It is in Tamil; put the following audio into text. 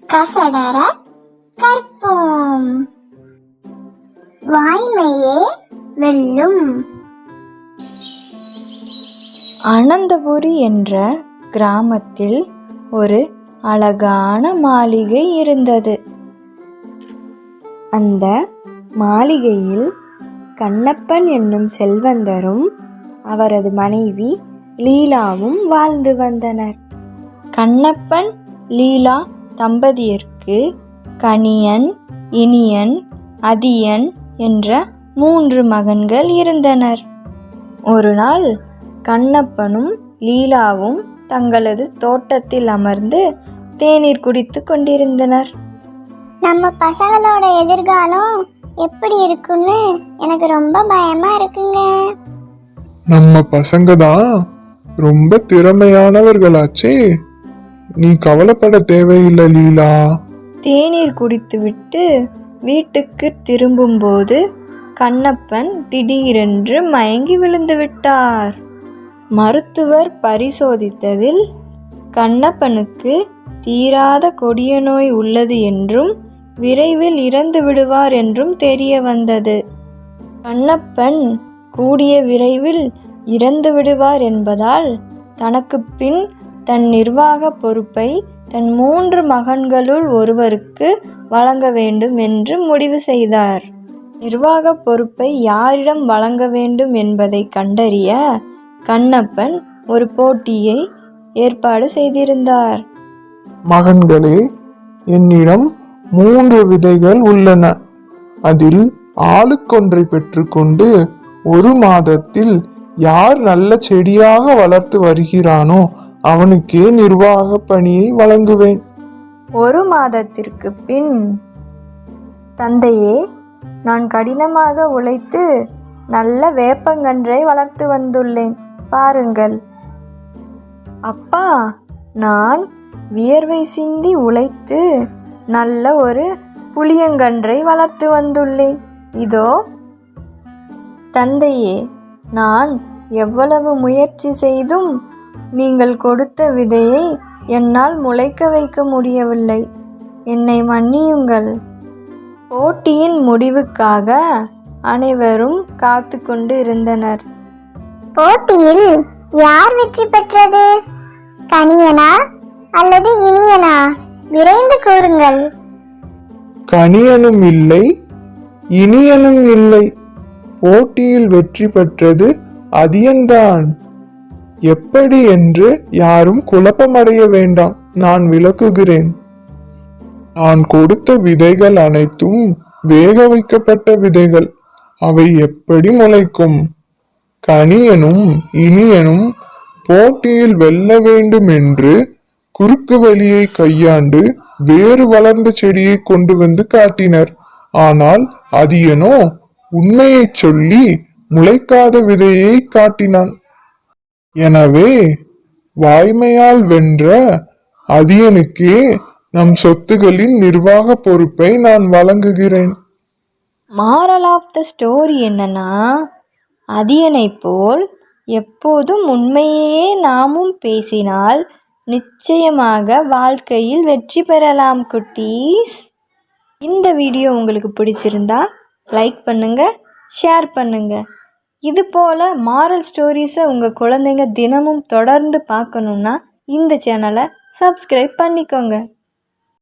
கசடர கற்போம். வாய்மையே வெல்லும். அனந்தபுரி என்ற கிராமத்தில் ஒரு அழகான மாளிகை இருந்தது. அந்த மாளிகையில் கண்ணப்பன் என்னும் செல்வந்தரும் அவரது மனைவி லீலாவும் வாழ்ந்து வந்தனர். கண்ணப்பன் லீலா தம்பதியருக்கு கணியன், இனியன், அதியன் என்ற 3 மகன்கள் இருந்தனர். ஒரு நாள் கண்ணப்பனும் லீலாவும் தங்களது தோட்டத்தில் அமர்ந்து தேநீர் குடித்து கொண்டிருந்தனர். நம்ம பசங்களோட எதிர்காலம் எப்படி இருக்குன்னு எனக்கு ரொம்ப பயமா இருக்குங்க. நம்ம பசங்க தான் ரொம்ப திறமையானவர்களாச்சே, நீ கவலைப்பட தேவையில்லை லீலா. தேநீர் குடித்துவிட்டு வீட்டுக்கு திரும்பும்போது கண்ணப்பன் திடீரென்று மயங்கி விழுந்து விட்டார். மருத்துவர் பரிசோதித்ததில் கண்ணப்பனுக்கு தீராத கொடிய நோய் உள்ளது என்றும் விரைவில் இறந்து விடுவார் என்றும் தெரிய வந்தது. கண்ணப்பன் கூடிய விரைவில் இறந்து விடுவார் என்பதால் தனக்கு பின் தன் நிர்வாக பொறுப்பை தன் 3 மகன்களுள் ஒருவருக்கு வழங்க வேண்டும் என்று முடிவு செய்தார். நிர்வாக பொறுப்பை யாரிடம் வழங்க வேண்டும் என்பதை கண்டறிய கண்ணப்பன் ஒரு போட்டியை ஏற்பாடு செய்திருந்தார். மகன்களே, என்னிடம் 3 விதைகள் உள்ளன. அதில் ஆளுக்கொன்றை பெற்றுக்கொண்டு 1 மாதத்தில் யார் நல்ல செடியாக வளர்த்து வருகிறானோ அவனுக்கே நிர்வாக பணியை வழங்குவேன். 1 மாதத்திற்கு பின், தந்தையே, நான் கடினமாக உழைத்து நல்ல வேப்பங்கன்றை வளர்த்து வந்துள்ளேன், பாருங்கள். அப்பா, நான் வியர்வை சிந்தி உழைத்து நல்ல ஒரு புளியங்கன்றை வளர்த்து வந்துள்ளேன், இதோ. தந்தையே, நான் எவ்வளவு முயற்சி செய்தும் நீங்கள் கொடுத்த விதையை என்னால் முளைக்க வைக்க முடியவில்லை, என்னை மன்னியுங்கள். போட்டியின் முடிவுக்காக அனைவரும் காத்து கொண்டு இருந்தனர். போட்டியில் யார் வெற்றி பெற்றது? கணியனா அல்லது இனியனா? விரைந்து கூறுங்கள். கணியனும் இல்லை, இனியனும் இல்லை. போட்டியில் வெற்றி பெற்றது அதியன்தான். எப்படி என்று யாரும் குழப்பமடைய வேண்டாம், நான் விளக்குகிறேன். நான் கொடுத்த விதைகள் அனைத்தும் வேக வைக்கப்பட்ட விதைகள். அவை எப்படி முளைக்கும்? கணியனும் இனியனும் போட்டியில் வெல்ல வேண்டும் என்று குறுக்கு வழியை கையாண்டு வேறு வளர்ந்த செடியை கொண்டு வந்து காட்டினர். ஆனால் அதியனோ உண்மையை சொல்லி முளைக்காத விதையை காட்டினான். எனவே வாய்மையால் வென்ற அதியனுக்கே நம் சொத்துகளின் நிர்வாக பொறுப்பை நான் வழங்குகிறேன். மாரல் ஆஃப் த ஸ்டோரி என்னன்னா, அதியனை போல் எப்போதும் உண்மையே நாமும் பேசினால் நிச்சயமாக வாழ்க்கையில் வெற்றி பெறலாம் குட்டீஸ். இந்த வீடியோ உங்களுக்கு பிடிச்சிருந்தா லைக் பண்ணுங்க, ஷேர் பண்ணுங்க. இது போல் மாரல் ஸ்டோரிஸை உங்கள் குழந்தைங்க தினமும் தொடர்ந்து பார்க்கணுன்னா இந்த சேனலை சப்ஸ்கிரைப் பண்ணிக்கோங்க.